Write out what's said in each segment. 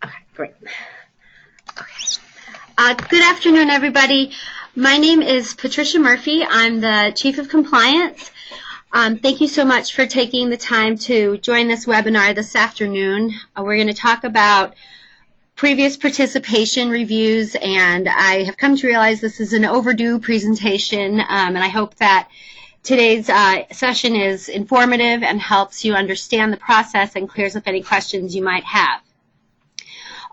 Okay, great. Good afternoon, everybody. My name is Patricia Murphy. I'm the Chief of Compliance. Thank you so much for taking the time to join this webinar this afternoon. We're going to talk about previous participation reviews, and I have come to realize this is an overdue presentation, and I hope that today's session is informative and helps you understand the process and clears up any questions you might have.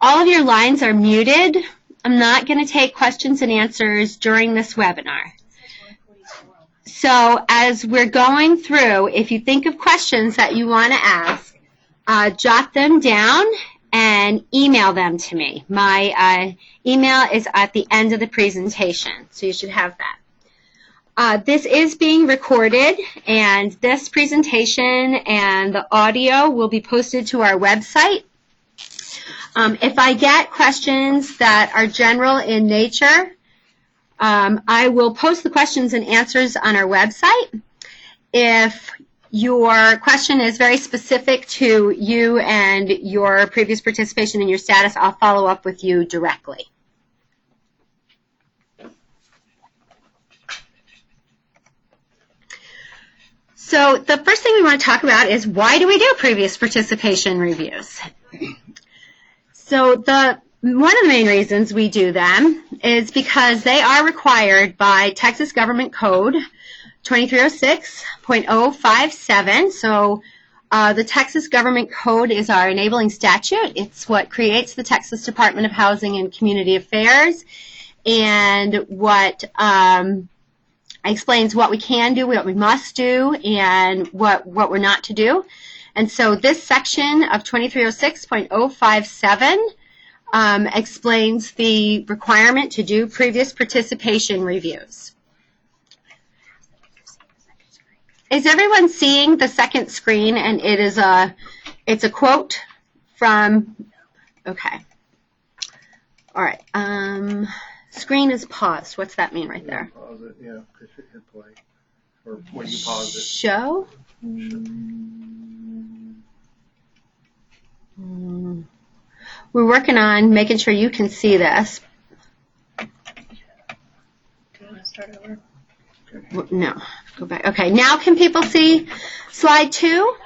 All of your lines are muted. I'm not going to take questions and answers during this webinar. So as we're going through, if you think of questions that you want to ask, jot them down and email them to me. My email is at the end of the presentation, so you should have that. This is being recorded, and this presentation and the audio will be posted to our website. If I get questions that are general in nature, I will post the questions and answers on our website. If your question is very specific to you and your previous participation and your status, I'll follow up with you directly. So the first thing we want to talk about is, why do we do previous participation reviews? So one of the main reasons we do them is because they are required by Texas Government Code 2306.057. So the Texas Government Code is our enabling statute. It's what creates the Texas Department of Housing and Community Affairs, and what explains what we can do, what we must do, and what we're not to do. And so this section of 2306.057 explains the requirement to do previous participation reviews. Is everyone seeing the second screen? And it's a quote from, okay. All right. Screen is paused. What's that mean right there? Pause it, yeah. Hit play. Or when you pause it. Show? We're working on making sure you can see this. Do you want to start over? No, go back. Okay, now can people see slide 2? You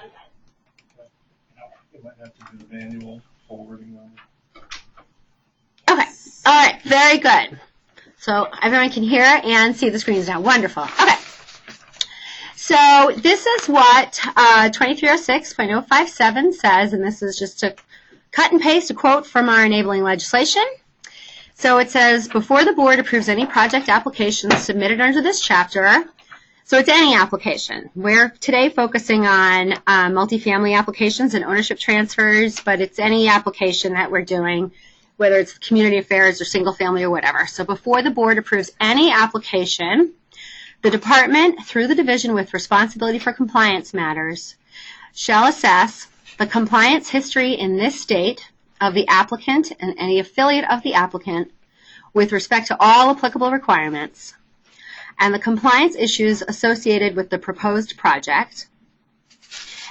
might have to do the manual forwarding on it. Okay, all right, very good. So everyone can hear and see the screens now. Wonderful. Okay. So this is what 2306.057 says, and this is just to cut and paste a quote from our enabling legislation. So it says, before the board approves any project applications submitted under this chapter, so it's any application. We're today focusing on multifamily applications and ownership transfers, but it's any application that we're doing, whether it's community affairs or single family or whatever. So before the board approves any application, the department, through the division with responsibility for compliance matters, shall assess the compliance history in this state of the applicant and any affiliate of the applicant with respect to all applicable requirements, and the compliance issues associated with the proposed project,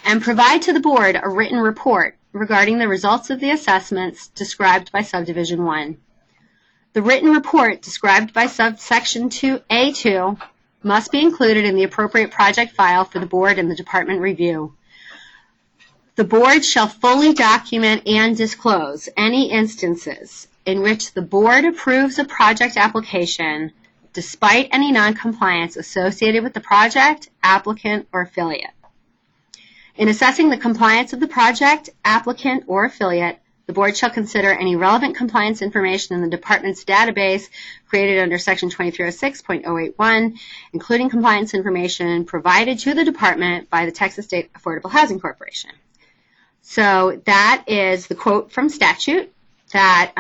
and provide to the board a written report regarding the results of the assessments described by subdivision 1. The written report described by subsection 2A2 must be included in the appropriate project file for the board and the department review. The board shall fully document and disclose any instances in which the board approves a project application despite any noncompliance associated with the project, applicant, or affiliate. In assessing the compliance of the project, applicant, or affiliate, the board shall consider any relevant compliance information in the department's database created under section 2306.081, including compliance information provided to the department by the Texas State Affordable Housing Corporation. So that is the quote from statute. That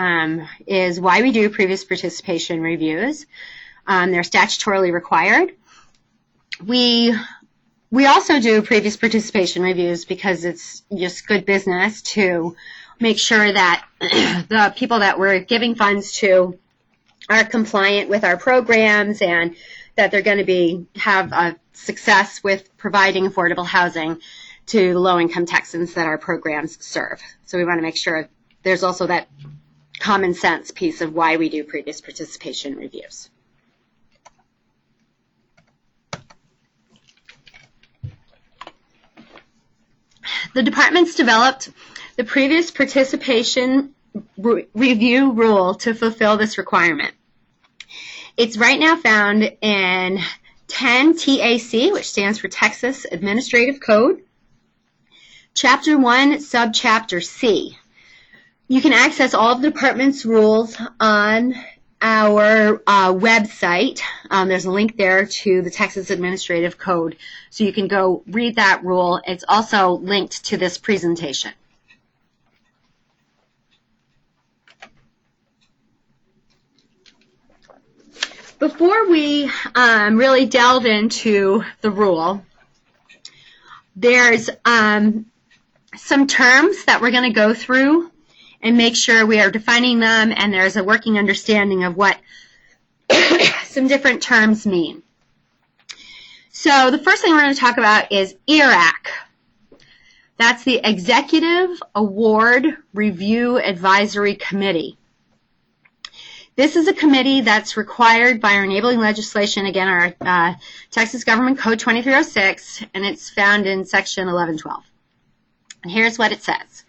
is why we do previous participation reviews. They're statutorily required. We also do previous participation reviews because it's just good business to make sure that the people that we're giving funds to are compliant with our programs and that they're going to have a success with providing affordable housing to low-income Texans that our programs serve. So we want to make sure there's also that common sense piece of why we do previous participation reviews. The departments developed the previous participation review rule to fulfill this requirement. It's right now found in 10 TAC, which stands for Texas Administrative Code, Chapter 1, Subchapter C. You can access all of the department's rules on our website. There's a link there to the Texas Administrative Code, so you can go read that rule. It's also linked to this presentation. Before we really delve into the rule, there's some terms that we're going to go through and make sure we are defining them, and there's a working understanding of what some different terms mean. So the first thing we're going to talk about is ERAC. That's the Executive Award Review Advisory Committee. This is a committee that's required by our enabling legislation, again, our Texas Government Code 2306, and it's found in Section 1112. And here's what it says.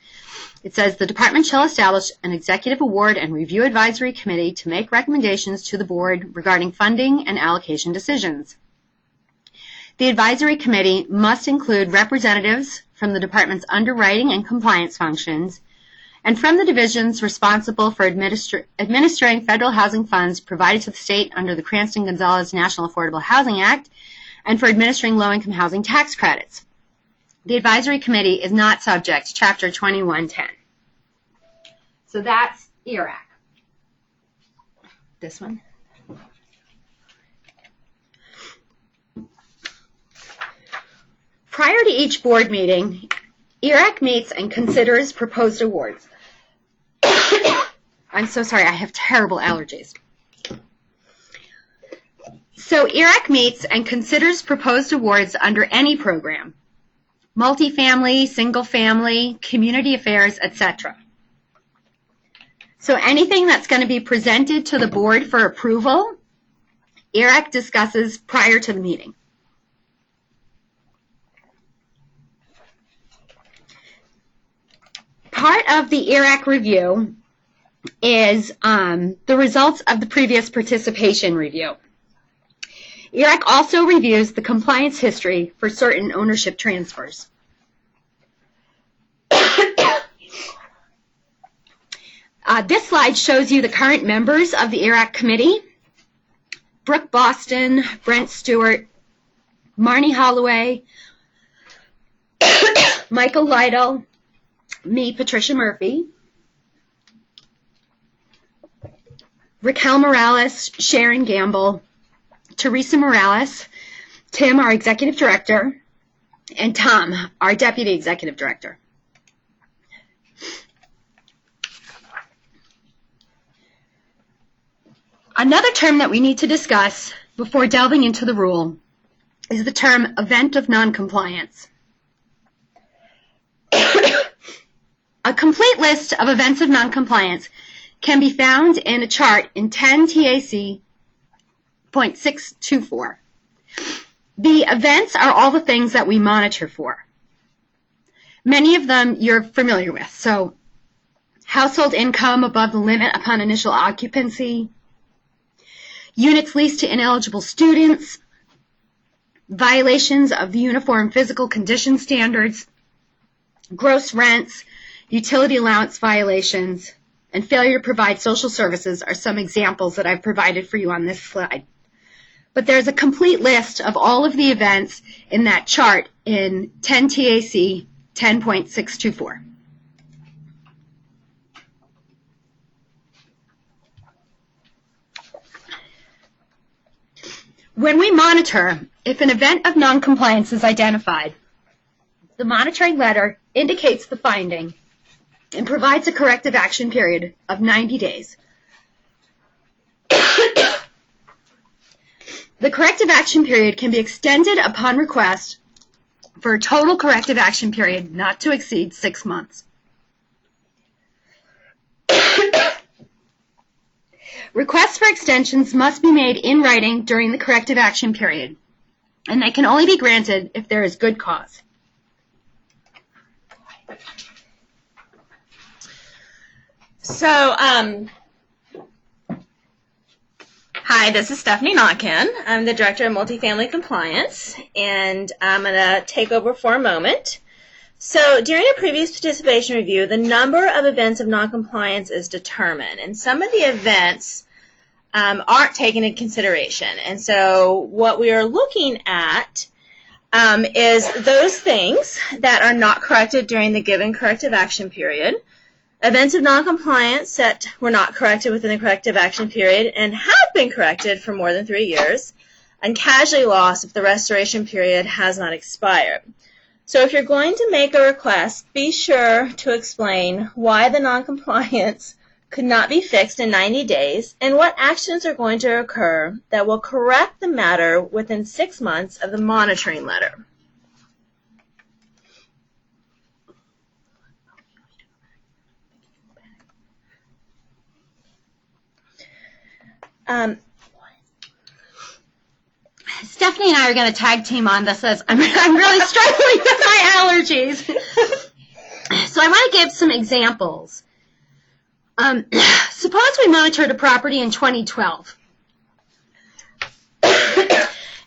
It says, the department shall establish an Executive Award and Review Advisory Committee to make recommendations to the board regarding funding and allocation decisions. The advisory committee must include representatives from the department's underwriting and compliance functions and from the divisions responsible for administering federal housing funds provided to the state under the Cranston-Gonzalez National Affordable Housing Act and for administering low-income housing tax credits. The advisory committee is not subject to Chapter 2110. So that's ERAC. This one. Prior to each board meeting, ERAC meets and considers proposed awards. I'm so sorry, I have terrible allergies. So ERAC meets and considers proposed awards under any program, multifamily, single family, community affairs, etc. So anything that's going to be presented to the board for approval, ERAC discusses prior to the meeting. Part of the ERAC review is the results of the previous participation review. ERAC also reviews the compliance history for certain ownership transfers. This slide shows you the current members of the ERAC committee: Brooke Boston, Brent Stewart, Marnie Holloway, Michael Lytle, me, Patricia Murphy, Raquel Morales, Sharon Gamble, Teresa Morales, Tim, our executive director, and Tom, our deputy executive director. Another term that we need to discuss before delving into the rule is the term event of noncompliance. A complete list of events of noncompliance can be found in a chart in 10 TAC .624. The events are all the things that we monitor for. Many of them you're familiar with. So, household income above the limit upon initial occupancy, units leased to ineligible students, violations of the Uniform Physical Condition Standards, gross rents, utility allowance violations, and failure to provide social services are some examples that I've provided for you on this slide. But there's a complete list of all of the events in that chart in 10 TAC 10.624. When we monitor, if an event of noncompliance is identified, the monitoring letter indicates the finding and provides a corrective action period of 90 days. The corrective action period can be extended upon request for a total corrective action period not to exceed 6 months. Requests for extensions must be made in writing during the corrective action period, and they can only be granted if there is good cause. So, hi, this is Stephanie Notkin. I'm the Director of Multifamily Compliance, and I'm going to take over for a moment. So, during a previous participation review, the number of events of noncompliance is determined, and some of the events aren't taken into consideration. And so, what we are looking at is those things that are not corrected during the given corrective action period, events of noncompliance that were not corrected within the corrective action period and have been corrected for more than 3 years, and casualty loss if the restoration period has not expired. So if you're going to make a request, be sure to explain why the noncompliance could not be fixed in 90 days and what actions are going to occur that will correct the matter within 6 months of the monitoring letter. Stephanie and I are going to tag team on this as I'm really struggling with my allergies. So I want to give some examples. Suppose we monitored a property in 2012.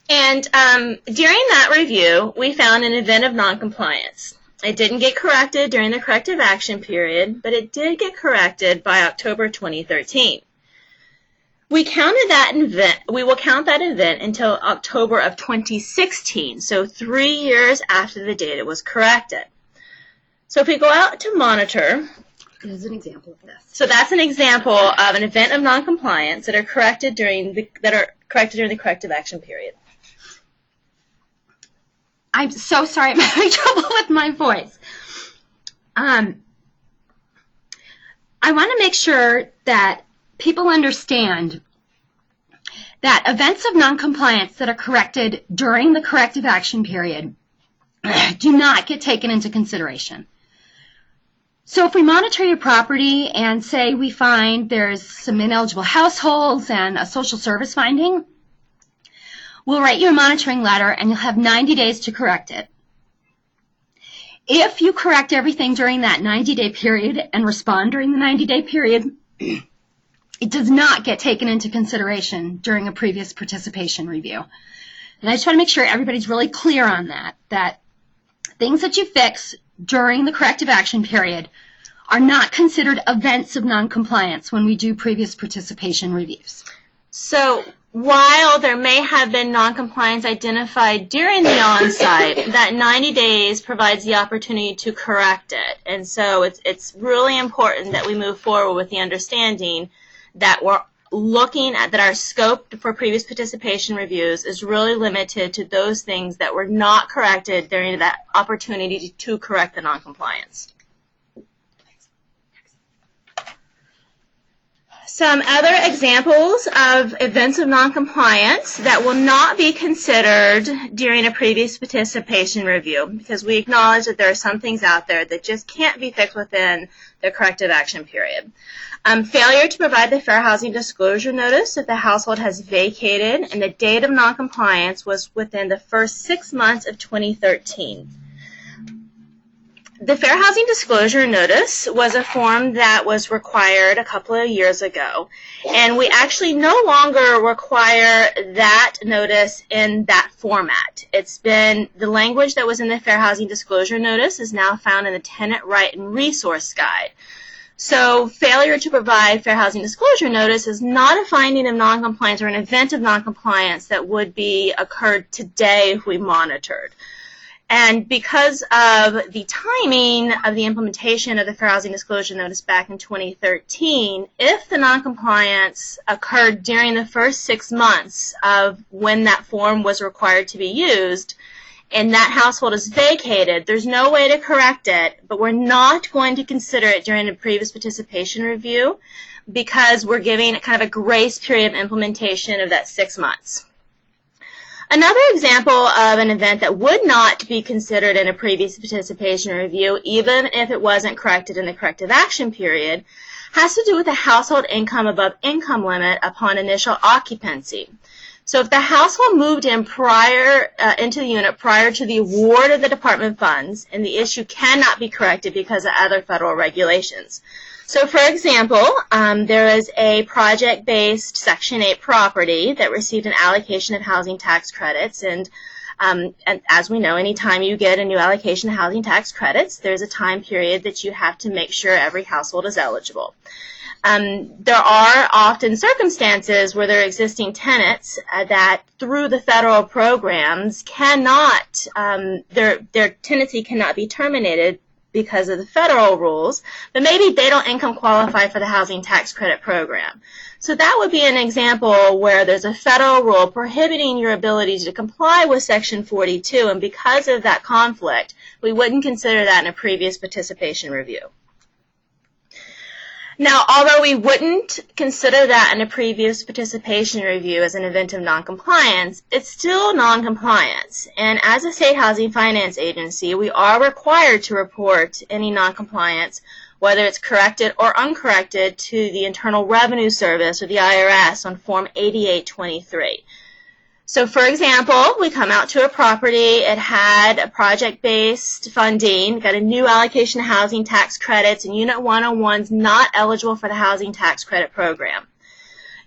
And during that review, we found an event of noncompliance. It didn't get corrected during the corrective action period, but it did get corrected by October 2013. We will count that event until October of 2016, so 3 years after the date it was corrected. So if we go out to monitor, There's an example of this. so that's an example of an event of noncompliance that are corrected during the corrective action period. I'm so sorry, I'm having trouble with my voice. I want to make sure that people understand that events of noncompliance that are corrected during the corrective action period do not get taken into consideration. So if we monitor your property and say we find there's some ineligible households and a social service finding, we'll write you a monitoring letter and you'll have 90 days to correct it. If you correct everything during that 90-day period and respond during the 90-day period, it does not get taken into consideration during a previous participation review. And I just want to make sure everybody's really clear on that things that you fix during the corrective action period are not considered events of noncompliance when we do previous participation reviews. So while there may have been noncompliance identified during the on-site, that 90 days provides the opportunity to correct it. And so it's really important that we move forward with the understanding that we're looking at that our scope for previous participation reviews is really limited to those things that were not corrected during that opportunity to correct the noncompliance. Some other examples of events of noncompliance that will not be considered during a previous participation review, because we acknowledge that there are some things out there that just can't be fixed within the corrective action period. Failure to provide the fair housing disclosure notice if the household has vacated and the date of noncompliance was within the first 6 months of 2013. The Fair Housing Disclosure Notice was a form that was required a couple of years ago, and we actually no longer require that notice in that format. It's been, the language that was in the Fair Housing Disclosure Notice is now found in the Tenant Right and Resource Guide. So failure to provide Fair Housing Disclosure Notice is not a finding of noncompliance or an event of noncompliance that would be occurred today if we monitored. And because of the timing of the implementation of the Fair Housing Disclosure Notice back in 2013, if the noncompliance occurred during the first 6 months of when that form was required to be used, and that household is vacated, there's no way to correct it, but we're not going to consider it during a previous participation review because we're giving kind of a grace period of implementation of that 6 months. Another example of an event that would not be considered in a previous participation review, even if it wasn't corrected in the corrective action period, has to do with the household income above income limit upon initial occupancy. So if the household moved in into the unit prior to the award of the department funds, and the issue cannot be corrected because of other federal regulations. So for example, there is a project-based Section 8 property that received an allocation of housing tax credits, and as we know, anytime you get a new allocation of housing tax credits, there's a time period that you have to make sure every household is eligible. There are often circumstances where there are existing tenants that through the federal programs cannot, their tenancy cannot be terminated because of the federal rules, but maybe they don't income qualify for the housing tax credit program. So that would be an example where there's a federal rule prohibiting your ability to comply with Section 42, and because of that conflict, we wouldn't consider that in a previous participation review. Now, although we wouldn't consider that in a previous participation review as an event of noncompliance, it's still noncompliance. And as a state housing finance agency, we are required to report any noncompliance, whether it's corrected or uncorrected, to the Internal Revenue Service or the IRS on Form 8823. So for example, we come out to a property, it had a project-based funding, got a new allocation of housing tax credits, and Unit 101's not eligible for the housing tax credit program.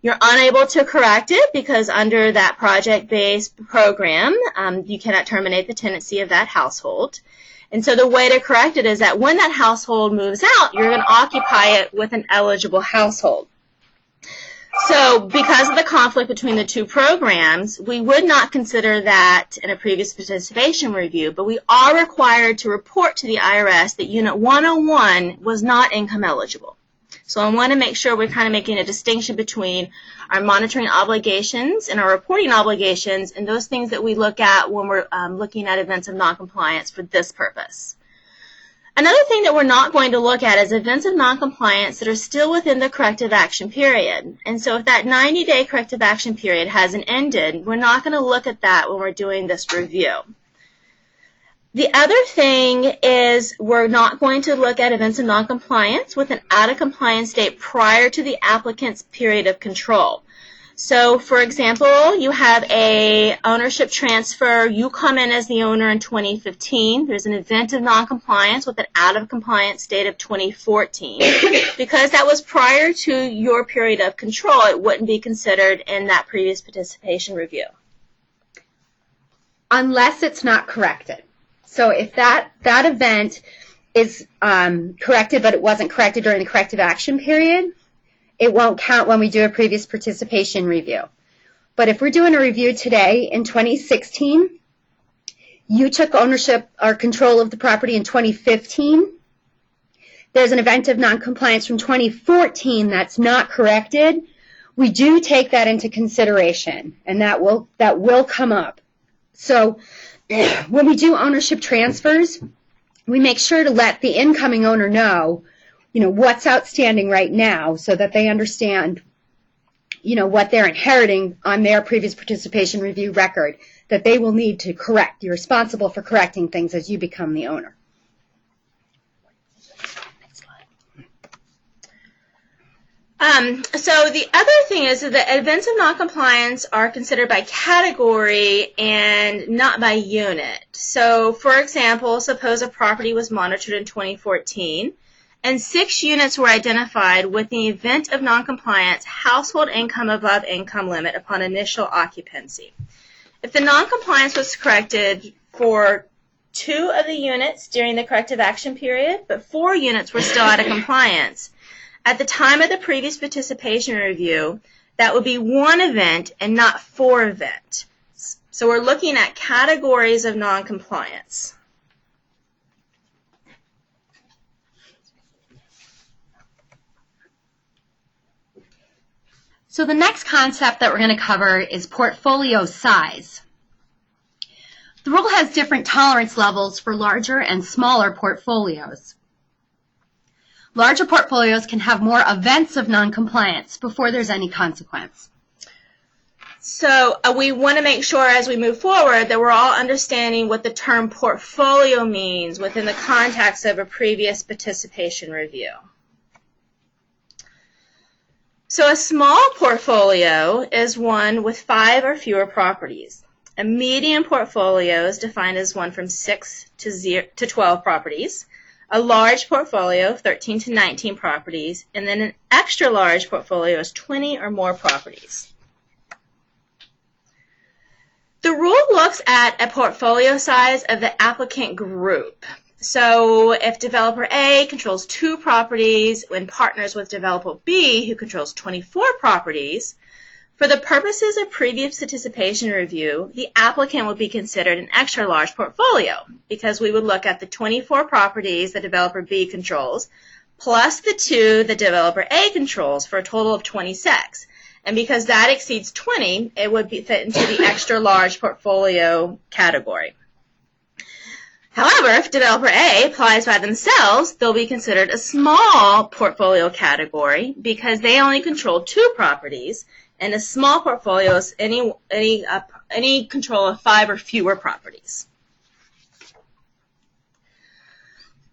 You're unable to correct it because under that project-based program, you cannot terminate the tenancy of that household. And so the way to correct it is that when that household moves out, you're going to occupy it with an eligible household. So because of the conflict between the two programs, we would not consider that in a previous participation review, but we are required to report to the IRS that Unit 101 was not income eligible. So I want to make sure we're kind of making a distinction between our monitoring obligations and our reporting obligations and those things that we look at when we're looking at events of noncompliance for this purpose. Another thing that we're not going to look at is events of noncompliance that are still within the corrective action period. And so if that 90-day corrective action period hasn't ended, we're not going to look at that when we're doing this review. The other thing is we're not going to look at events of noncompliance with an out-of-compliance date prior to the applicant's period of control. So, for example, you have a ownership transfer. You come in as the owner in 2015. There's an event of noncompliance with an out-of-compliance date of 2014. Because that was prior to your period of control, it wouldn't be considered in that previous participation review. Unless it's not corrected. So if that event is corrected, but it wasn't corrected during the corrective action period, it won't count when we do a previous participation review. But if we're doing a review today in 2016, you took ownership or control of the property in 2015, there's an event of noncompliance from 2014 that's not corrected, we do take that into consideration, and that will come up. So when we do ownership transfers, we make sure to let the incoming owner know what's outstanding right now so that they understand, what they're inheriting on their previous participation review record that they will need to correct. You're responsible for correcting things as you become the owner. So the other thing is that events of noncompliance are considered by category and not by unit. So, for example, suppose a property was monitored in 2014 and 6 units were identified with the event of noncompliance, household income above income limit upon initial occupancy. If the noncompliance was corrected for 2 of the units during the corrective action period, but 4 units were still out of compliance, at the time of the previous participation review, that would be 1 event and not 4 events. So we're looking at categories of noncompliance. So the next concept that we're going to cover is portfolio size. The rule has different tolerance levels for larger and smaller portfolios. Larger portfolios can have more events of noncompliance before there's any consequence. So we want to make sure as we move forward that we're all understanding what the term portfolio means within the context of a previous participation review. So a small portfolio is one with 5 or fewer properties. A medium portfolio is defined as one from 6 to 12 properties. A large portfolio, 13 to 19 properties, and then an extra large portfolio is 20 or more properties. The rule looks at a portfolio size of the applicant group. So if developer A controls 2 properties and partners with developer B, who controls 24 properties, for the purposes of previous participation review, the applicant would be considered an extra large portfolio because we would look at the 24 properties that developer B controls plus the 2 that developer A controls for a total of 26. And because that exceeds 20, it would fit into the extra large portfolio category. However, if developer A applies by themselves, they'll be considered a small portfolio category because they only control 2 properties, and a small portfolio is any control of 5 or fewer properties.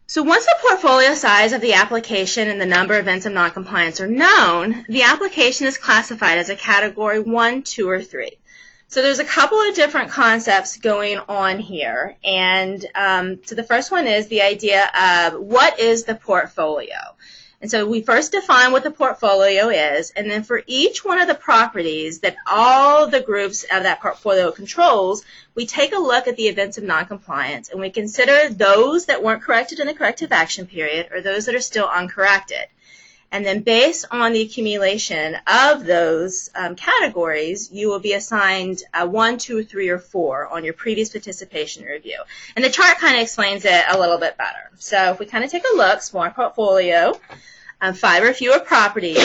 So once the portfolio size of the application and the number of events of noncompliance are known, the application is classified as a category 1, 2, or 3. So there's a couple of different concepts going on here. And so the first one is the idea of what is the portfolio. And so we first define what the portfolio is, and then for each one of the properties that all the groups of that portfolio controls, we take a look at the events of noncompliance, and we consider those that weren't corrected in the corrective action period or those that are still uncorrected. And then based on the accumulation of those categories, you will be assigned a 1, 2, 3, or 4 on your previous participation review. And the chart kind of explains it a little bit better. So if we kind of take a look, small portfolio, 5 or fewer properties.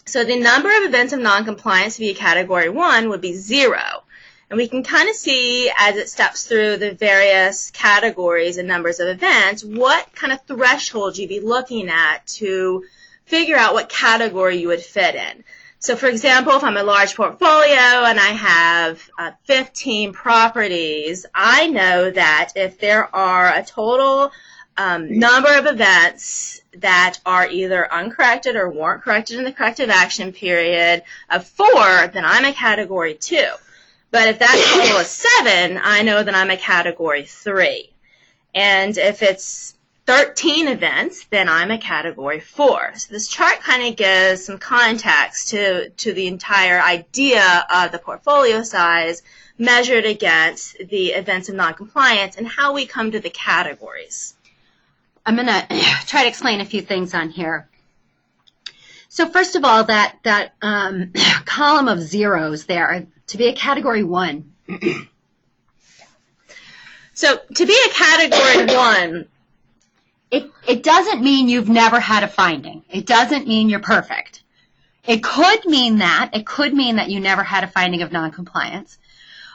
So the number of events of noncompliance via category 1 would be 0. And we can kind of see as it steps through the various categories and numbers of events, what kind of threshold you'd be looking at to figure out what category you would fit in. So for example, if I'm a large portfolio and I have 15 properties, I know that if there are a total number of events that are either uncorrected or weren't corrected in the corrective action period of 4, then I'm a category 2. But if that total is 7, I know that I'm a category 3. And if it's 13 events, then I'm a category 4. So this chart kind of gives some context to the entire idea of the portfolio size measured against the events of noncompliance and how we come to the categories. I'm going to try to explain a few things on here. So first of all, that column of zeros there, to be a category 1. So to be a category 1, it doesn't mean you've never had a finding. It doesn't mean you're perfect. It could mean that. It could mean that you never had a finding of noncompliance.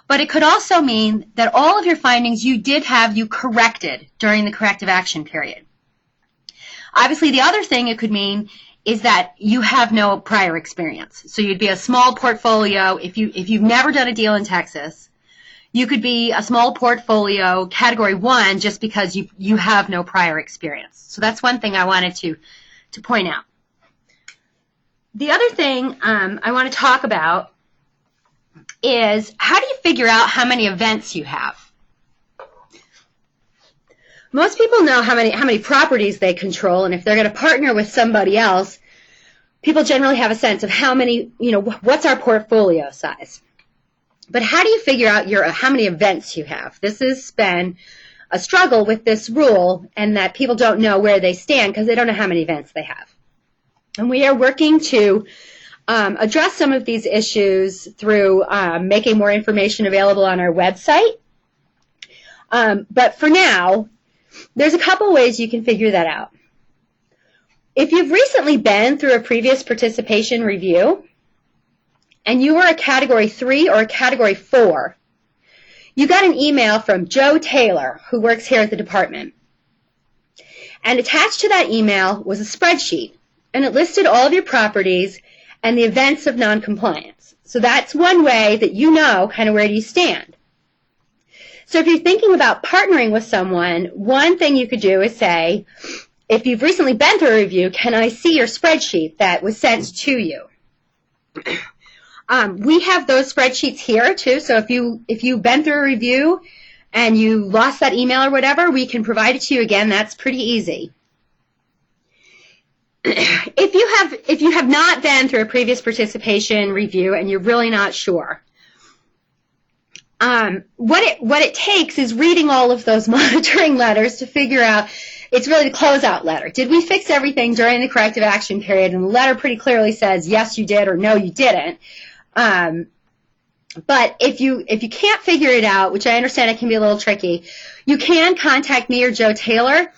But it could also mean that all of your findings you corrected during the corrective action period. Obviously, the other thing it could mean is that you have no prior experience. So you'd be a small portfolio. If you've never done a deal in Texas, you could be a small portfolio category 1 just because you have no prior experience. So that's one thing I wanted to point out. The other thing I want to talk about is how do you figure out how many events you have? Most people know how many properties they control, and if they're going to partner with somebody else, people generally have a sense of how many, what's our portfolio size. But how do you figure out how many events you have? This has been a struggle with this rule, and that people don't know where they stand because they don't know how many events they have. And we are working to address some of these issues through making more information available on our website. But for now, there's a couple ways you can figure that out. If you've recently been through a previous participation review and you were a category 3 or a category 4, you got an email from Joe Taylor, who works here at the department. And attached to that email was a spreadsheet, and it listed all of your properties and the events of noncompliance. So that's one way that you know kind of where do you stand. So if you're thinking about partnering with someone, one thing you could do is say, if you've recently been through a review, can I see your spreadsheet that was sent to you? We have those spreadsheets here too, so if you've been through a review and you lost that email or whatever, we can provide it to you again. That's pretty easy. If you have not been through a previous participation review and you're really not sure, what it takes is reading all of those monitoring letters to figure out. It's really the closeout letter. Did we fix everything during the corrective action period? And the letter pretty clearly says yes you did or no you didn't. But if you can't figure it out, which I understand it can be a little tricky, you can contact me or Joe Taylor,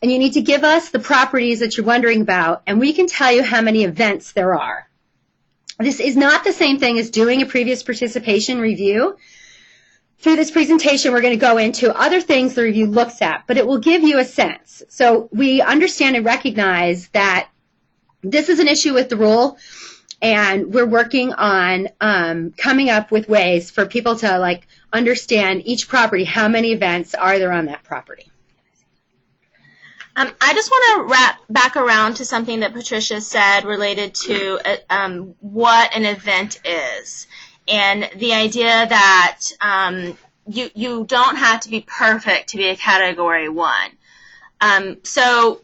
and you need to give us the properties that you're wondering about, and we can tell you how many events there are. This is not the same thing as doing a previous participation review. Through this presentation, we're going to go into other things the review looks at, but it will give you a sense. So we understand and recognize that this is an issue with the rule, and we're working on coming up with ways for people to understand each property, how many events are there on that property. I just want to wrap back around to something that Patricia said related to what an event is. And the idea that you don't have to be perfect to be a Category 1. So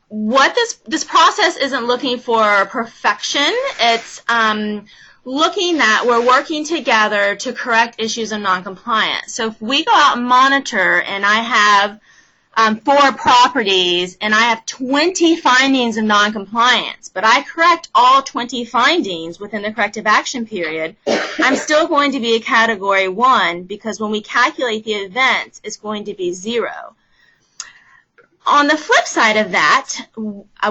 what this process isn't looking for perfection. It's looking that we're working together to correct issues of noncompliance. So if we go out and monitor and I have 4 properties and I have 20 findings of noncompliance, but I correct all 20 findings within the corrective action period, I'm still going to be a Category 1 because when we calculate the events, it's going to be 0. On the flip side of that,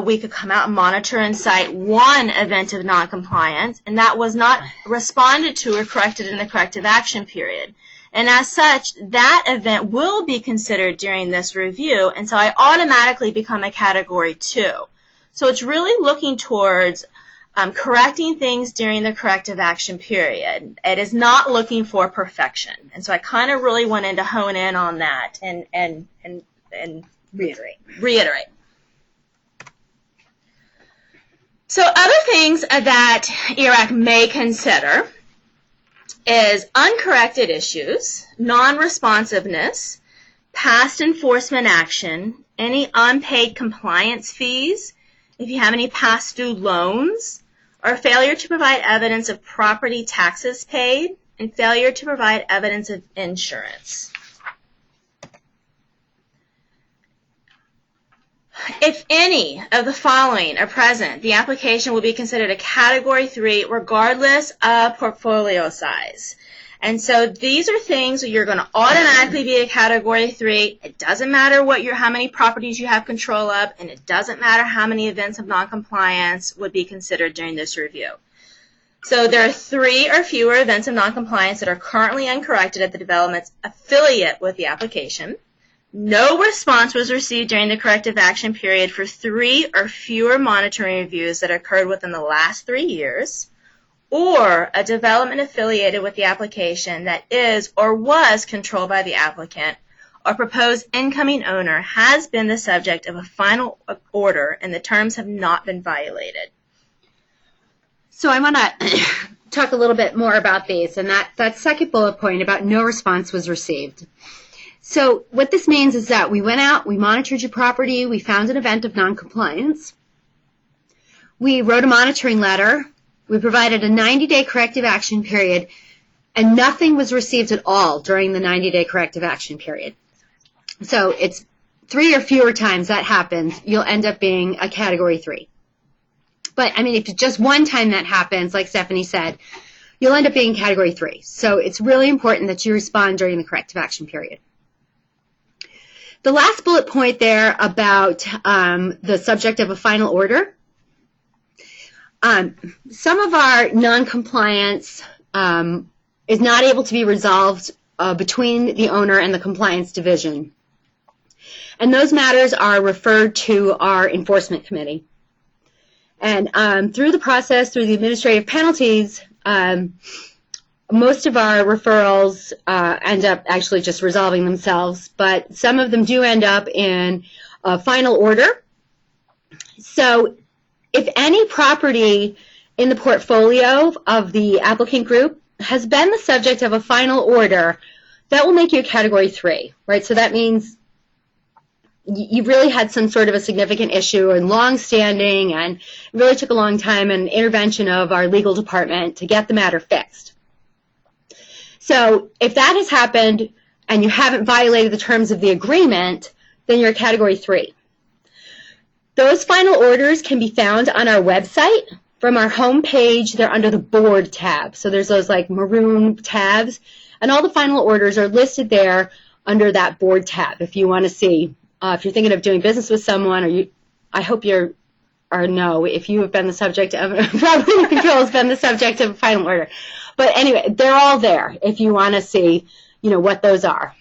we could come out and monitor and cite 1 event of noncompliance, and that was not responded to or corrected in the corrective action period. And as such, that event will be considered during this review, and so I automatically become a Category 2. So it's really looking towards correcting things during the corrective action period. It is not looking for perfection. And so I kind of really wanted to hone in on that and reiterate. So other things that ERAC may consider is uncorrected issues, non-responsiveness, past enforcement action, any unpaid compliance fees, if you have any past due loans, or failure to provide evidence of property taxes paid, and failure to provide evidence of insurance. If any of the following are present, the application will be considered a Category 3 regardless of portfolio size. And so these are things that you're going to automatically be a Category 3. It doesn't matter how many properties you have control of, and it doesn't matter how many events of noncompliance would be considered during this review. So there are 3 or fewer events of noncompliance that are currently uncorrected at the development's affiliate with the application. No response was received during the corrective action period for 3 or fewer monitoring reviews that occurred within the last 3 years, or a development affiliated with the application that is or was controlled by the applicant or proposed incoming owner has been the subject of a final order and the terms have not been violated. So I want to talk a little bit more about these, and that second bullet point about no response was received. So what this means is that we went out, we monitored your property, we found an event of noncompliance, we wrote a monitoring letter, we provided a 90-day corrective action period, and nothing was received at all during the 90-day corrective action period. So it's 3 or fewer times that happens, you'll end up being a Category 3. But, I mean, if just one time that happens, like Stephanie said, you'll end up being Category 3. So it's really important that you respond during the corrective action period. The last bullet point there about the subject of a final order. Some of our noncompliance is not able to be resolved between the owner and the compliance division. And those matters are referred to our enforcement committee. And through the process, through the administrative penalties, most of our referrals end up actually just resolving themselves, but some of them do end up in a final order, So if any property in the portfolio of the applicant group has been the subject of a final order, that will make you a Category 3, right? So that means you really had some sort of a significant issue and long-standing, and it really took a long time and intervention of our legal department to get the matter fixed. So if that has happened and you haven't violated the terms of the agreement, then you're a Category 3. Those final orders can be found on our website. From our home page, they're under the Board tab. So there's those like maroon tabs, and all the final orders are listed there under that Board tab if you want to see. If you're thinking of doing business with someone, I hope you're, or no, if you have been the subject of, property control has been the subject of a final order. But anyway, they're all there if you want to see, what those are.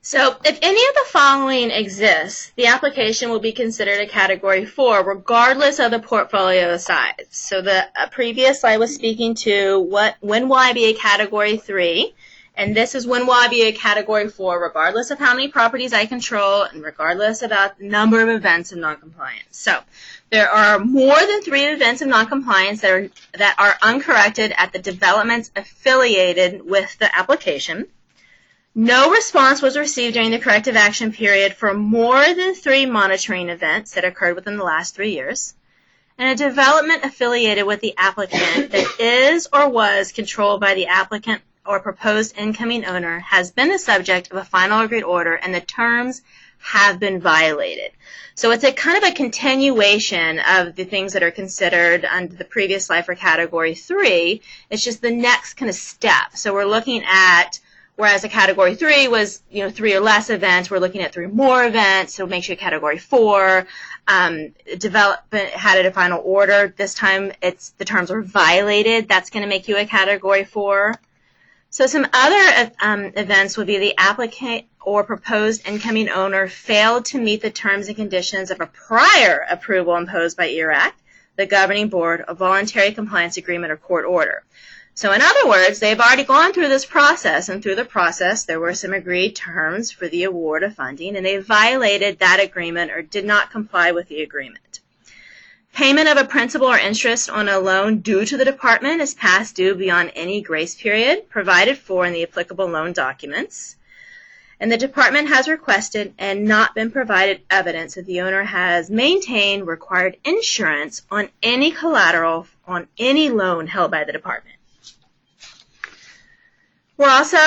So if any of the following exists, the application will be considered a Category 4 regardless of the portfolio size. So the previous slide was speaking to when will I be a Category 3, and this is when will I be a Category 4 regardless of how many properties I control and regardless about the number of events of noncompliance. So there are more than 3 events of noncompliance that are uncorrected at the developments affiliated with the application. No response was received during the corrective action period for more than 3 monitoring events that occurred within the last 3 years. And a development affiliated with the applicant that is or was controlled by the applicant or proposed incoming owner has been the subject of a final agreed order and the terms have been violated. So it's a kind of a continuation of the things that are considered under the previous slide for Category 3. It's just the next kind of step. So we're looking at, whereas a Category 3 was, 3 or less events, we're looking at 3 more events, so it makes you a Category 4. Development had a final order. This time the terms were violated. That's going to make you a Category 4. So some other events would be the applicant or proposed incoming owner failed to meet the terms and conditions of a prior approval imposed by ERAC, the governing board, a voluntary compliance agreement, or court order. So in other words, they've already gone through this process, and through the process there were some agreed terms for the award of funding, and they violated that agreement or did not comply with the agreement. Payment of a principal or interest on a loan due to the department is past due beyond any grace period provided for in the applicable loan documents. And the department has requested and not been provided evidence that the owner has maintained required insurance on any collateral on any loan held by the department. We're also,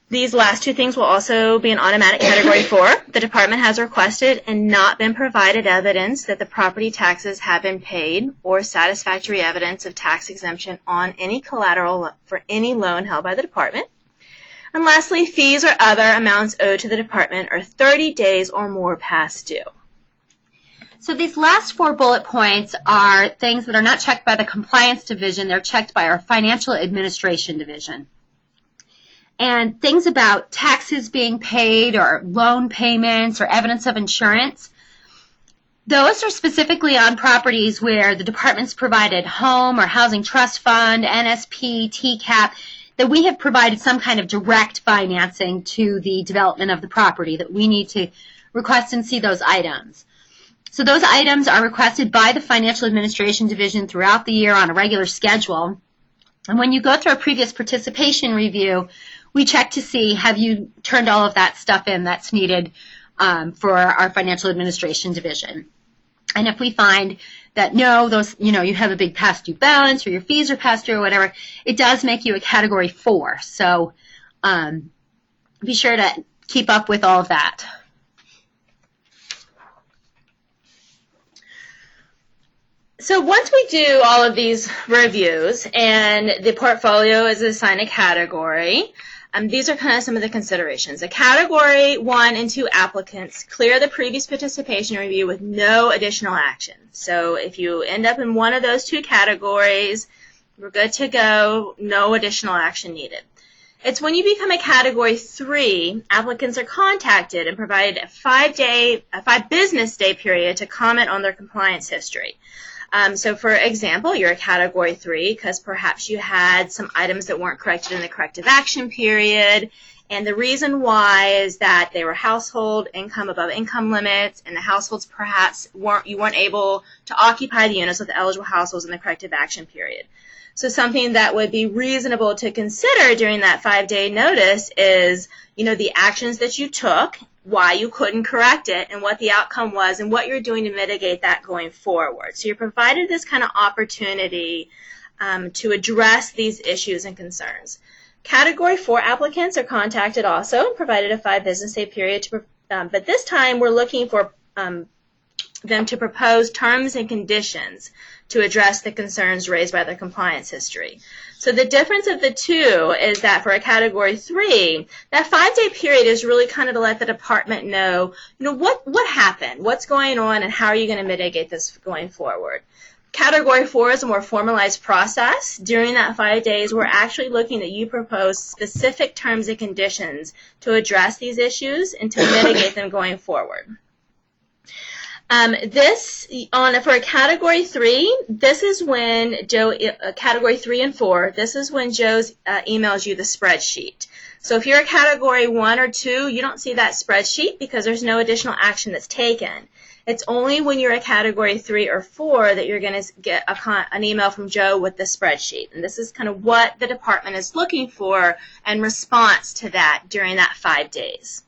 these last 2 things will also be an automatic Category 4. The department has requested and not been provided evidence that the property taxes have been paid or satisfactory evidence of tax exemption on any collateral for any loan held by the department. And lastly, fees or other amounts owed to the department are 30 days or more past due. So these last 4 bullet points are things that are not checked by the compliance division. They're checked by our financial administration division. And things about taxes being paid or loan payments or evidence of insurance, those are specifically on properties where the department's provided home or housing trust fund, NSP, TCAP, that we have provided some kind of direct financing to the development of the property, that we need to request and see those items. So those items are requested by the Financial Administration Division throughout the year on a regular schedule. And when you go through a previous participation review, we check to see, have you turned all of that stuff in that's needed for our Financial Administration Division. And if we find that no, those, you have a big past due balance or your fees are past due or whatever, it does make you a Category 4. So be sure to keep up with all of that. So once we do all of these reviews and the portfolio is assigned a category, these are kind of some of the considerations. A Category 1 and 2 applicants clear the previous participation review with no additional action. So if you end up in one of those 2 categories, we're good to go, no additional action needed. It's when you become a Category 3, applicants are contacted and provided a 5 business day period to comment on their compliance history. So for example, you're a Category 3 because perhaps you had some items that weren't corrected in the corrective action period, And the reason why is that they were household income above income limits, and the households perhaps weren't able to occupy the units with the eligible households in the corrective action period. So something that would be reasonable to consider during that 5-day notice is, the actions that you took, why you couldn't correct it, and what the outcome was, and what you're doing to mitigate that going forward. So you're provided this kind of opportunity to address these issues and concerns. Category 4 applicants are contacted also and provided a 5 business day period, but this time we're looking for them to propose terms and conditions to address the concerns raised by their compliance history. So the difference of the two is that for a Category 3, that 5-day period is really kind of to let the department know, what happened, what's going on, and how are you going to mitigate this going forward. Category 4 is a more formalized process. During that 5 days, we're actually looking that you propose specific terms and conditions to address these issues and to mitigate them going forward. For a Category 3, this is when Category 3 and 4, this is when Joe emails you the spreadsheet. So if you're a Category 1 or 2, you don't see that spreadsheet because there's no additional action that's taken. It's only when you're a Category 3 or 4 that you're going to get an email from Joe with the spreadsheet. And this is kind of what the department is looking for in response to that during that 5 days.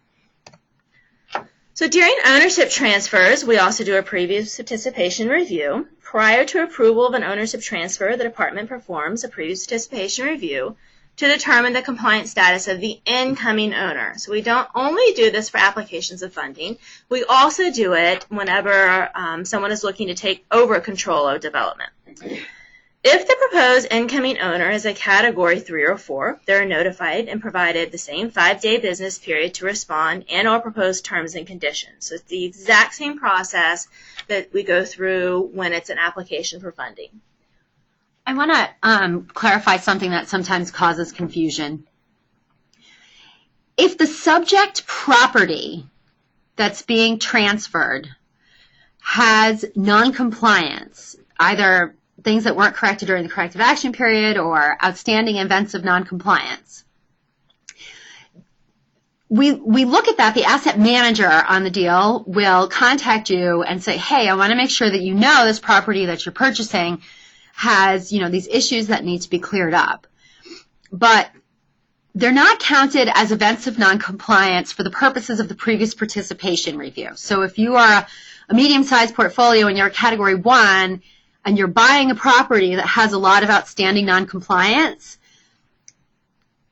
So during ownership transfers, we also do a previous participation review. Prior to approval of an ownership transfer, the department performs a previous participation review to determine the compliance status of the incoming owner. So we don't only do this for applications of funding, we also do it whenever someone is looking to take over control of development. If the proposed incoming owner is a Category 3 or 4, they're notified and provided the same 5-day business period to respond and/or propose terms and conditions. So it's the exact same process that we go through when it's an application for funding. I want to clarify something that sometimes causes confusion. If the subject property that's being transferred has non-compliance, either things that weren't corrected during the corrective action period or outstanding events of non-compliance, we look at that. The asset manager on the deal will contact you and say, hey, I want to make sure that you know this property that you're purchasing has, these issues that need to be cleared up. But they're not counted as events of noncompliance for the purposes of the previous participation review. So if you are a medium-sized portfolio and you're a Category 1 and you're buying a property that has a lot of outstanding noncompliance,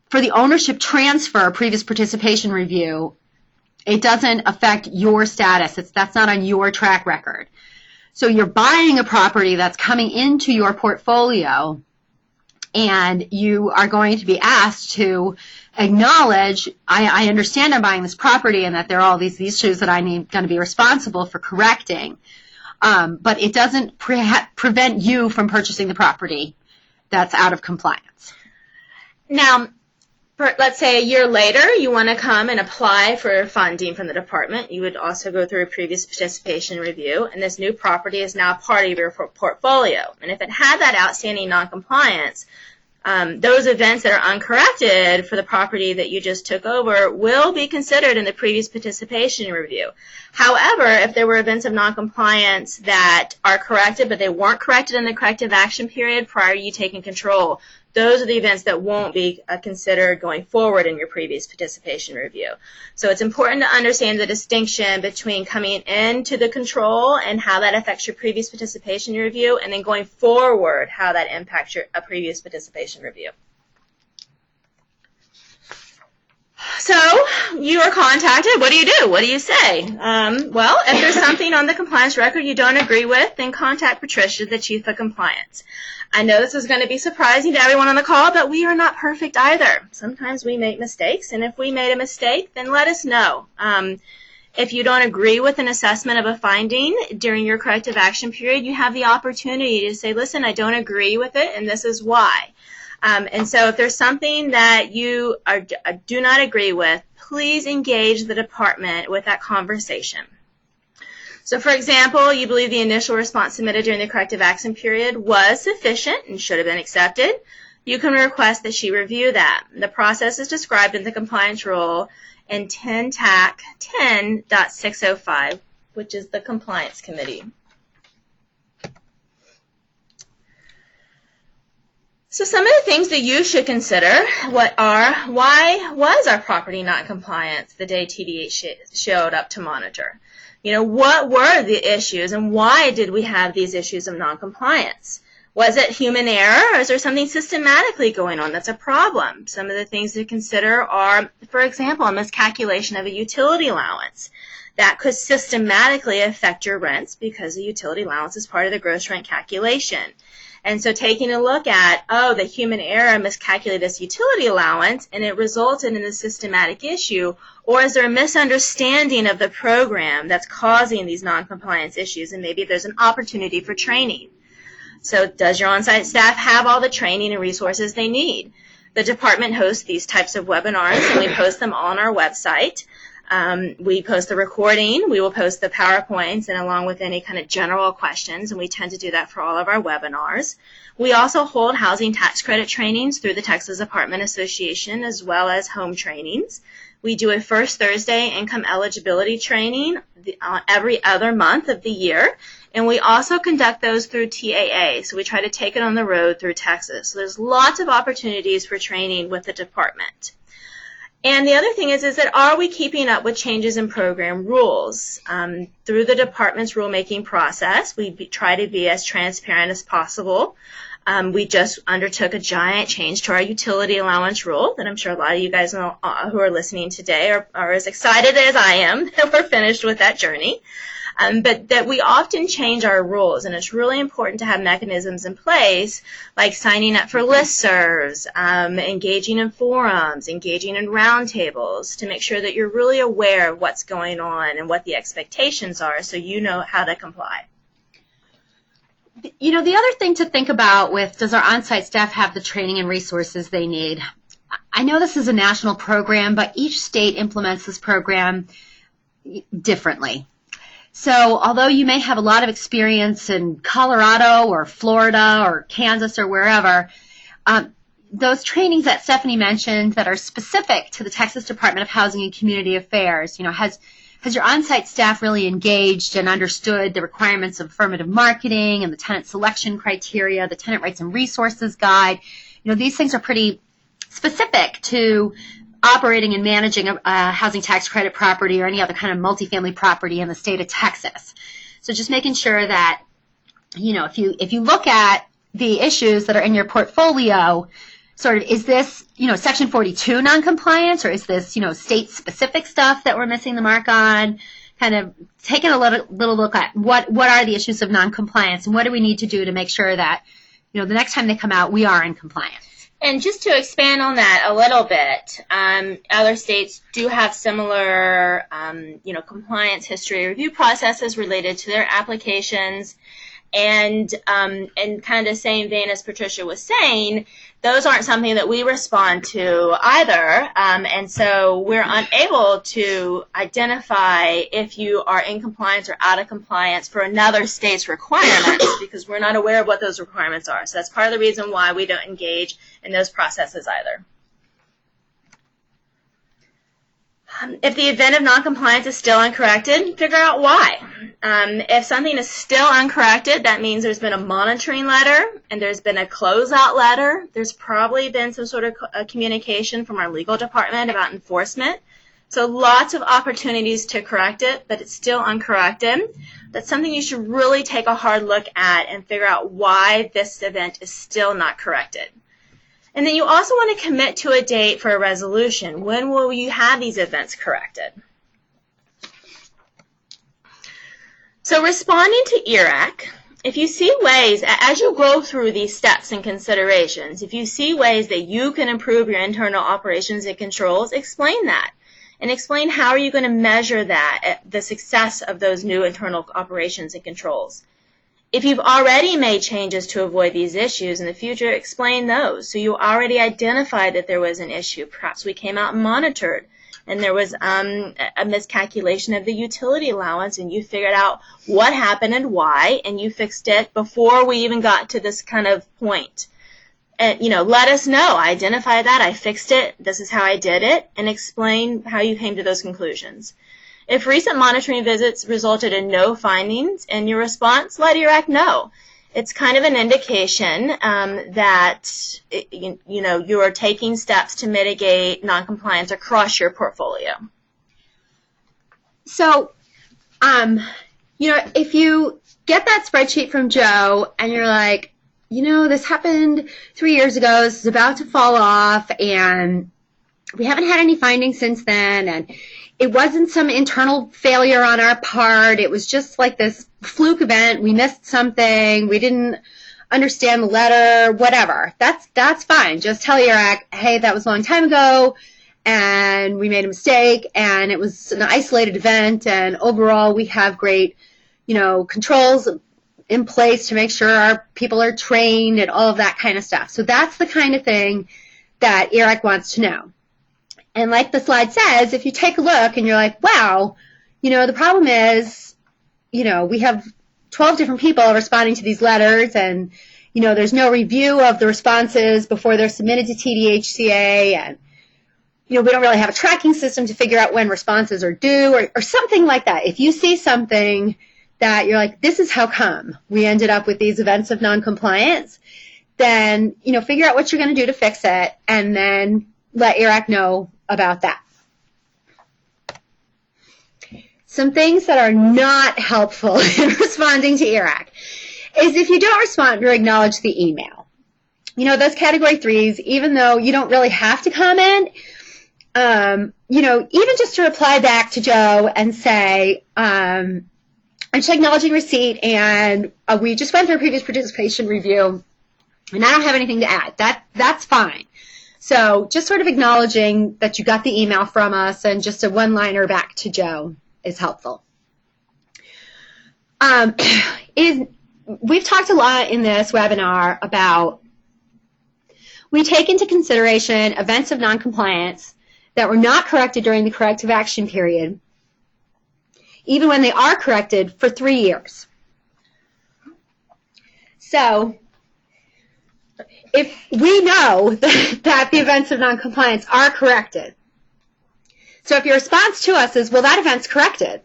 for the ownership transfer previous participation review, it doesn't affect your status. That's not on your track record. So you're buying a property that's coming into your portfolio, and you are going to be asked to acknowledge, I understand I'm buying this property and that there are all these issues that I'm going to be responsible for correcting, but it doesn't prevent you from purchasing the property that's out of compliance. Now, let's say a year later, you want to come and apply for funding from the department. You would also go through a previous participation review, and this new property is now part of your portfolio. And if it had that outstanding noncompliance, those events that are uncorrected for the property that you just took over will be considered in the previous participation review. However, if there were events of noncompliance that are corrected, but they weren't corrected in the corrective action period prior to you taking control, those are the events that won't be considered going forward in your previous participation review. So it's important to understand the distinction between coming into the control and how that affects your previous participation review, and then going forward, how that impacts your previous participation review. So you are contacted. What do you do? What do you say? Well, if there's something on the compliance record you don't agree with, then contact Patricia, the Chief of Compliance. I know this is going to be surprising to everyone on the call, but we are not perfect either. Sometimes we make mistakes, and if we made a mistake, then let us know. If you don't agree with an assessment of a finding during your corrective action period, you have the opportunity to say, listen, I don't agree with it, and this is why. And so if there's something that you do not agree with, please engage the department with that conversation. So, for example, you believe the initial response submitted during the corrective action period was sufficient and should have been accepted. you can request that she review that. The process is described in the compliance rule in 10 TAC 10.605, which is the compliance committee. So some of the things that you should consider why was our property not in compliance the day TDH showed up to monitor? You know, what were the issues and why did we have these issues of noncompliance? Was it human error, or is there something systematically going on that's a problem? Some of the things to consider are, for example, a miscalculation of a utility allowance. That could systematically affect your rents because the utility allowance is part of the gross rent calculation. And so taking a look at, the human error miscalculated this utility allowance and it resulted in a systematic issue, or is there a misunderstanding of the program that's causing these noncompliance issues, and maybe there's an opportunity for training. So does your on-site staff have all the training and resources they need? The department hosts these types of webinars, and we post them on our website. We post the recording, we will post the PowerPoints, and along with any kind of general questions, and we tend to do that for all of our webinars. We also hold housing tax credit trainings through the Texas Apartment Association, as well as home trainings. We do a first Thursday income eligibility training every other month of the year, and we also conduct those through TAA, so we try to take it on the road through Texas. So there's lots of opportunities for training with the department. And the other thing is that are we keeping up with changes in program rules? Through the department's rulemaking process, we try to be as transparent as possible. We just undertook a giant change to our utility allowance rule that I'm sure a lot of you guys know, who are listening today are as excited as I am that we're finished with that journey. But that we often change our rules, and it's really important to have mechanisms in place like signing up for listservs, engaging in forums, engaging in roundtables to make sure that you're really aware of what's going on and what the expectations are so you know how to comply. You know, the other thing to think about with does our on-site staff have the training and resources they need? I know this is a national program, but each state implements this program differently. So although you may have a lot of experience in Colorado or Florida or Kansas or wherever, those trainings that Stephanie mentioned that are specific to the Texas Department of Housing and Community Affairs, you know, has your on-site staff really engaged and understood the requirements of affirmative marketing and the tenant selection criteria, the tenant rights and resources guide? You know, these things are pretty specific to operating and managing a housing tax credit property or any other kind of multifamily property in the state of Texas. So just making sure that, you know, if you look at the issues that are in your portfolio, sort of, is this, you know, Section 42 noncompliance, or is this, you know, state-specific stuff that we're missing the mark on? Kind of taking a little look at what are the issues of noncompliance and what do we need to do to make sure that, you know, the next time they come out, we are in compliance. And just to expand on that a little bit, other states do have similar, compliance history review processes related to their applications. And in kind of the same vein as Patricia was saying, those aren't something that we respond to either. And so we're unable to identify if you are in compliance or out of compliance for another state's requirements because we're not aware of what those requirements are. So that's part of the reason why we don't engage in those processes either. If the event of noncompliance is still uncorrected, figure out why. If something is still uncorrected, that means there's been a monitoring letter and there's been a closeout letter. There's probably been some sort of communication from our legal department about enforcement. So lots of opportunities to correct it, but it's still uncorrected. That's something you should really take a hard look at and figure out why this event is still not corrected. And then you also want to commit to a date for a resolution. When will you have these events corrected? So responding to ERAC, if you see ways, as you go through these steps and considerations, if you see ways that you can improve your internal operations and controls, explain that. And explain how are you going to measure that, the success of those new internal operations and controls. If you've already made changes to avoid these issues in the future, explain those. So you already identified that there was an issue. Perhaps we came out and monitored, and there was a miscalculation of the utility allowance, and you figured out what happened and why, and you fixed it before we even got to this kind of point. and, let us know. Identify that. I fixed it. This is how I did it. And explain how you came to those conclusions. If recent monitoring visits resulted in no findings in your response, let ERAC know. It's kind of an indication that you are taking steps to mitigate noncompliance across your portfolio. So, if you get that spreadsheet from Joe and you're like, this happened 3 years ago, this is about to fall off, and we haven't had any findings since then, and it wasn't some internal failure on our part, it was just like this fluke event, we missed something, we didn't understand the letter, whatever. That's fine. Just tell ERAC, hey, that was a long time ago, and we made a mistake, and it was an isolated event, and overall we have great, controls in place to make sure our people are trained and all of that kind of stuff. So that's the kind of thing that ERAC wants to know. And like the slide says, if you take a look and you're like, wow, the problem is, we have 12 different people responding to these letters, and, there's no review of the responses before they're submitted to TDHCA, and, we don't really have a tracking system to figure out when responses are due, or something like that. If you see something that you're like, this is how come we ended up with these events of noncompliance, then, figure out what you're going to do to fix it, and then let ERAC know about that. Some things that are not helpful in responding to ERAC is if you don't respond or acknowledge the email. Those category 3s, even though you don't really have to comment, even just to reply back to Joe and say, I'm just acknowledging receipt, and we just went through a previous participation review, and I don't have anything to add. That's fine. So just sort of acknowledging that you got the email from us and just a one-liner back to Joe is helpful. We've talked a lot in this webinar about we take into consideration events of noncompliance that were not corrected during the corrective action period, even when they are corrected for 3 years. So if we know that the events of noncompliance are corrected, so if your response to us is, well, that event's corrected,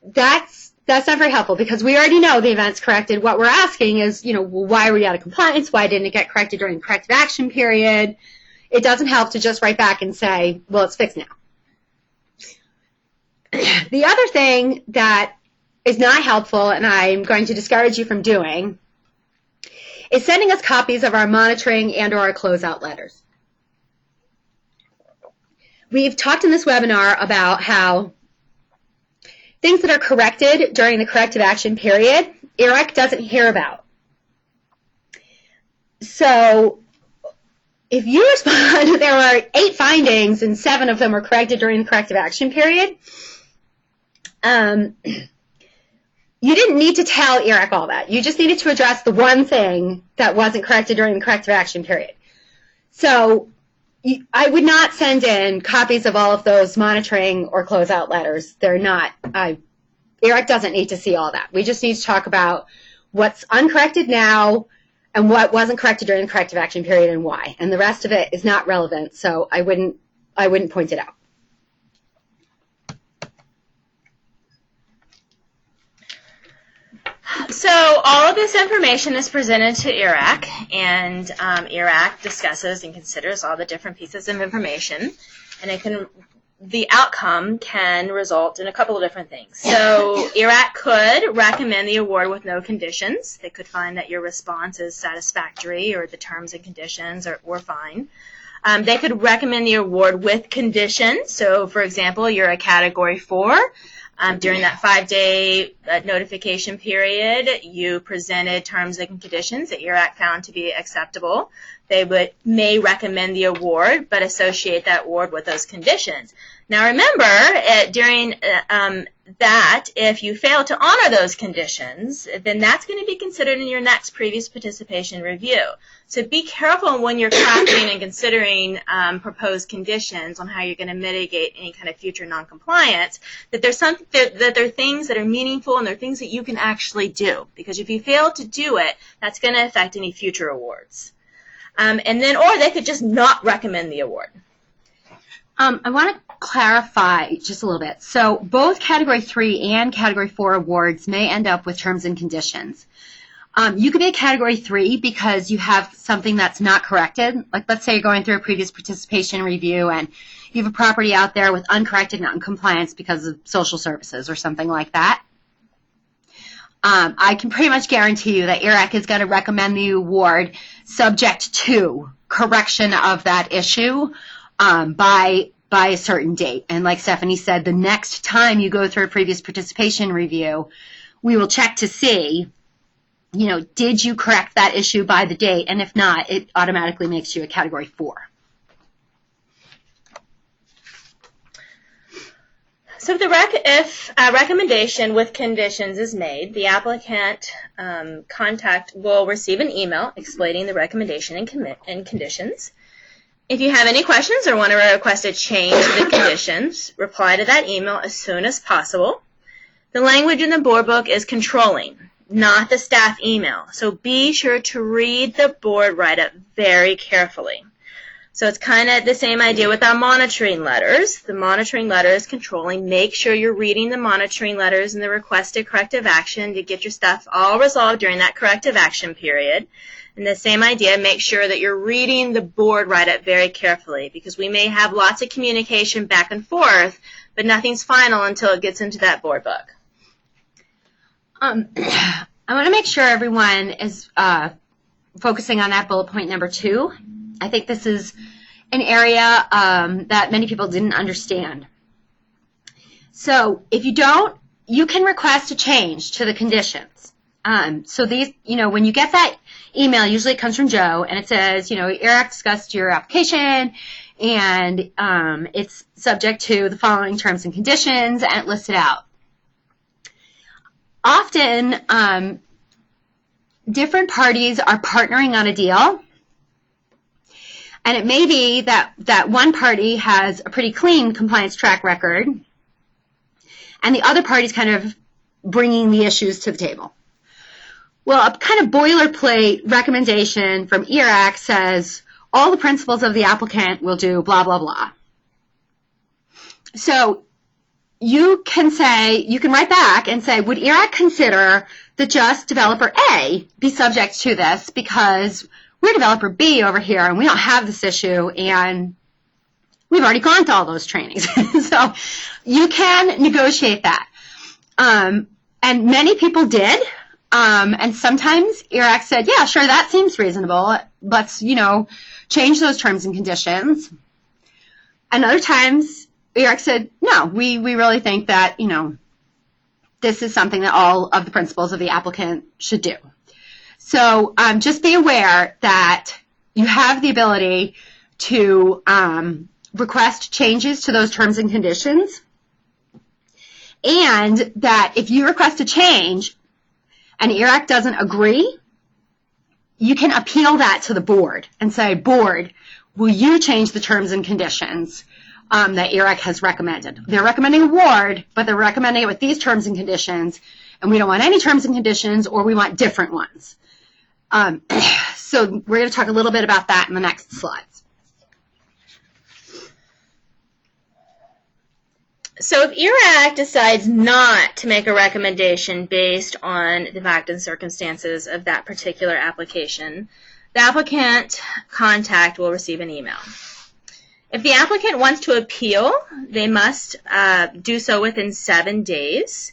that's not very helpful because we already know the event's corrected. What we're asking is, well, why are we out of compliance? Why didn't it get corrected during the corrective action period? It doesn't help to just write back and say, well, it's fixed now. The other thing that is not helpful, and I'm going to discourage you from doing, is sending us copies of our monitoring and or our closeout letters. We've talked in this webinar about how things that are corrected during the corrective action period, ERAC doesn't hear about. So if you respond, there were 8 findings and 7 of them were corrected during the corrective action period, you didn't need to tell ERAC all that. You just needed to address the one thing that wasn't corrected during the corrective action period. So I would not send in copies of all of those monitoring or closeout letters. They're not, ERAC doesn't need to see all that. We just need to talk about what's uncorrected now and what wasn't corrected during the corrective action period and why. And the rest of it is not relevant, so I wouldn't point it out. So all of this information is presented to ERAC, and ERAC discusses and considers all the different pieces of information, and the outcome can result in a couple of different things. So ERAC could recommend the award with no conditions. They could find that your response is satisfactory or the terms and conditions were fine. They could recommend the award with conditions. So, for example, you're a Category 4. During that 5-day notification period, you presented terms and conditions that ERAC found to be acceptable. They may recommend the award, but associate that award with those conditions. Now remember, during that, if you fail to honor those conditions, then that's going to be considered in your next previous participation review. So be careful when you're crafting and considering proposed conditions on how you're going to mitigate any kind of future noncompliance, that there are things that are meaningful and there are things that you can actually do. Because if you fail to do it, that's going to affect any future awards. Or they could just not recommend the award. I want to clarify just a little bit. So both Category 3 and Category 4 awards may end up with terms and conditions. You could be a Category 3 because you have something that's not corrected. Like, let's say you're going through a previous participation review and you have a property out there with uncorrected noncompliance because of social services or something like that. I can pretty much guarantee you that IRAC is going to recommend the award subject to correction of that issue by a certain date. And like Stephanie said, the next time you go through a previous participation review, we will check to see, did you correct that issue by the date? And if not, it automatically makes you a Category 4. So if a recommendation with conditions is made, the applicant contact will receive an email explaining the recommendation and conditions. If you have any questions or want to request a change to the conditions, reply to that email as soon as possible. The language in the board book is controlling, not the staff email. So be sure to read the board write-up very carefully. So it's kind of the same idea with our monitoring letters. The monitoring letter is controlling. Make sure you're reading the monitoring letters and the requested corrective action to get your stuff all resolved during that corrective action period. And the same idea, make sure that you're reading the board write-up very carefully, because we may have lots of communication back and forth, but nothing's final until it gets into that board book. I want to make sure everyone is focusing on that bullet point number 2. I think this is an area that many people didn't understand. So if you don't, you can request a change to the conditions. So these, when you get that email, usually it comes from Joe, and it says, IRAC discussed your application, and it's subject to the following terms and conditions, and it lists it out. Often, different parties are partnering on a deal, and it may be that one party has a pretty clean compliance track record, and the other party's kind of bringing the issues to the table. Well, a kind of boilerplate recommendation from IRAC says all the principals of the applicant will do blah, blah, blah. So you can write back and say, would IRAC consider that just developer A be subject to this because we're developer B over here and we don't have this issue and we've already gone to all those trainings. So you can negotiate that. And many people did. And sometimes IRAC said, yeah, sure, that seems reasonable. Let's, change those terms and conditions. And other times IRAC said, no, we really think that, this is something that all of the principals of the applicant should do. So just be aware that you have the ability to request changes to those terms and conditions, and that if you request a change and IRAC doesn't agree, you can appeal that to the board and say, board, will you change the terms and conditions that IRAC has recommended? They're recommending award, but they're recommending it with these terms and conditions, and we don't want any terms and conditions, or we want different ones. So we're going to talk a little bit about that in the next slides. So if IRAC decides not to make a recommendation based on the fact and circumstances of that particular application, the applicant contact will receive an email. If the applicant wants to appeal, they must do so within 7 days.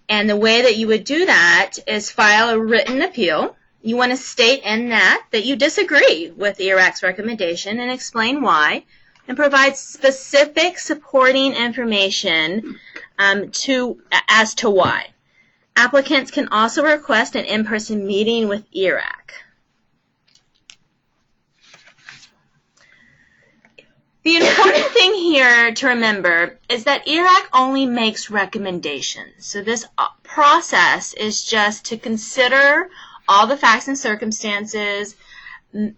And the way that you would do that is file a written appeal. You want to state in that you disagree with IRAC's recommendation and explain why, and provide specific supporting information as to why. Applicants can also request an in-person meeting with IRAC. The important thing here to remember is that IRAC only makes recommendations. So this process is just to consider all the facts and circumstances,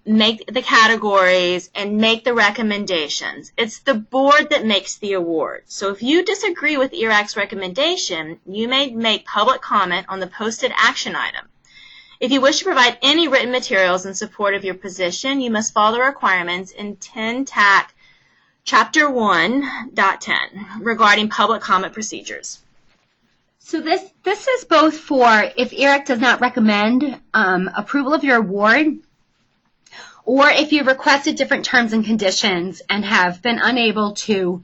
make the categories, and make the recommendations. It's the board that makes the award. So if you disagree with IRAC's recommendation, you may make public comment on the posted action item. If you wish to provide any written materials in support of your position, you must follow the requirements in 10 TAC Chapter 1.10 regarding public comment procedures. So this is both for if ERIC does not recommend approval of your award, or if you've requested different terms and conditions and have been unable to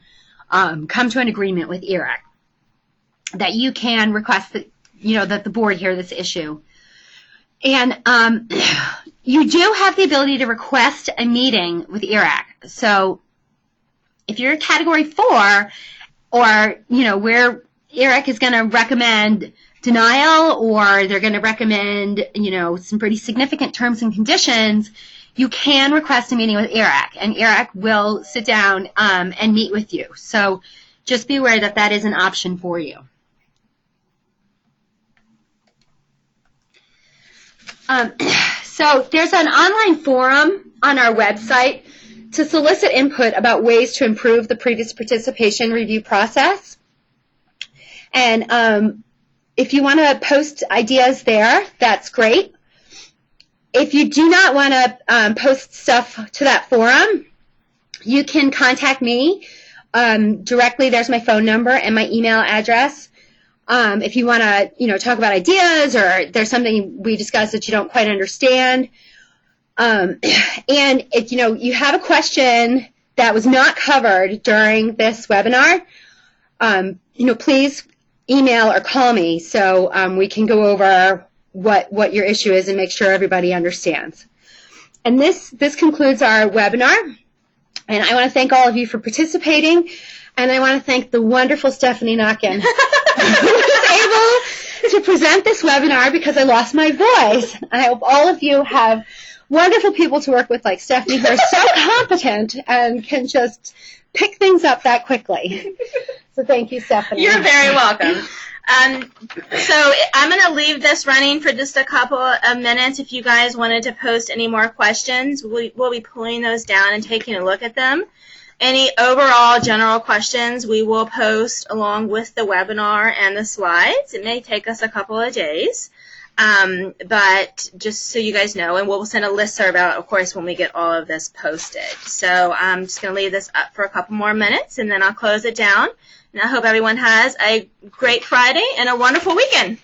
come to an agreement with ERIC, that you can request that, that the board hear this issue. And you do have the ability to request a meeting with ERIC. So if you're Category 4, or, where ERIC is going to recommend denial, or they're going to recommend, some pretty significant terms and conditions, you can request a meeting with ERIC, and ERIC will sit down and meet with you. So just be aware that that is an option for you. So there's an online forum on our website to solicit input about ways to improve the previous participation review process. And if you want to post ideas there, that's great. If you do not want to post stuff to that forum, you can contact me directly. There's my phone number and my email address. If you want to, talk about ideas, or there's something we discussed that you don't quite understand. And if, you have a question that was not covered during this webinar, please email or call me so we can go over what your issue is and make sure everybody understands. And this concludes our webinar. And I want to thank all of you for participating. And I want to thank the wonderful Stephanie Knockin, who was able to present this webinar because I lost my voice. And I hope all of you have wonderful people to work with like Stephanie, who are so competent and can just pick things up that quickly. So thank you, Stephanie. You're very welcome. So I'm going to leave this running for just a couple of minutes. If you guys wanted to post any more questions, we'll be pulling those down and taking a look at them. Any overall general questions we will post along with the webinar and the slides. It may take us a couple of days, but just so you guys know, and we'll send a listserv out, of course, when we get all of this posted. So I'm just going to leave this up for a couple more minutes, and then I'll close it down. And I hope everyone has a great Friday and a wonderful weekend.